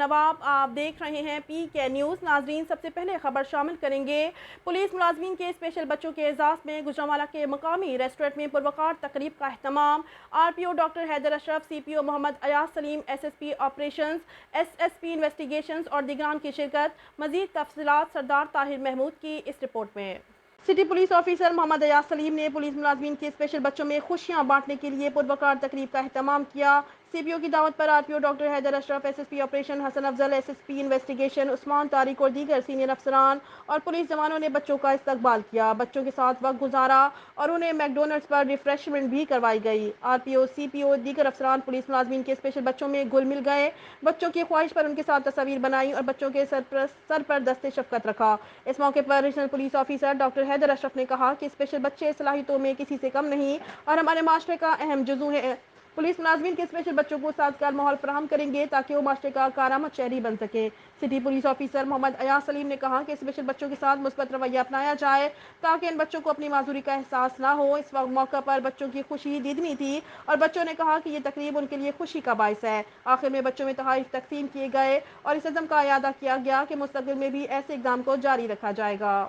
نواب، آپ دیکھ رہے ہیں پی کے نیوز۔ ناظرین، سب سے پہلے خبر شامل کریں گے پولیس ملازمین کے اسپیشل بچوں کے اعزاز میں گجرانوالہ کے مقامی ریسٹورنٹ میں پروقار تقریب کا اہتمام۔ R P O doctor Haider Ashraf, C P O Muhammad Ayaz Saleem, S S P operations, S S P investigations اور دیگران کی شرکت۔ مزید تفصیلات سردار طاہر محمود کی اس رپورٹ میں۔ سٹی پولیس آفیسر محمد ایاز سلیم نے پولیس ملازمین کے اسپیشل بچوں میں خوشیاں بانٹنے کے لیے پروقار تقریب کا اہتمام کیا۔ سی پی او کی دعوت پر are P O doctor Haider Ashraf, S S P operation Hasan Afzal, S S P investigation عثمان طارق اور دیگر سینئر افسران اور پولیس جوانوں نے بچوں کا استقبال کیا، بچوں کے ساتھ وقت گزارا اور انہیں میک ڈونلڈز پر ریفریشمنٹ بھی کروائی گئی۔ Are P O, C P او، دیگر افسران پولیس ملازمین کے اسپیشل بچوں میں گل مل گئے، بچوں کی خواہش پر ان کے ساتھ تصاویر بنائی اور بچوں کے سر پر دست شفقت رکھا۔ اس موقع پر regional police officer doctor Haider Ashraf نے کہا کہ اسپیشل بچے صلاحیتوں میں کسی سے کم نہیں اور ہمارے معاشرے کا اہم جزو ہیں۔ پولیس ملازمین کے اسپیشل بچوں کو سازگار ماحول فراہم کریں گے تاکہ وہ معاشرے کا کارآمد شہری بن سکیں۔ سٹی پولیس آفیسر محمد ایاز سلیم نے کہا کہ اسپیشل بچوں کے ساتھ مثبت رویہ اپنایا جائے تاکہ ان بچوں کو اپنی معذوری کا احساس نہ ہو۔ اس موقع پر بچوں کی خوشی دیدنی تھی اور بچوں نے کہا کہ یہ تقریب ان کے لیے خوشی کا باعث ہے۔ آخر میں بچوں میں تحائف تقسیم کیے گئے اور اس عزم کا اعادہ کیا گیا کہ مستقبل میں بھی ایسے اقدام کو جاری رکھا جائے گا۔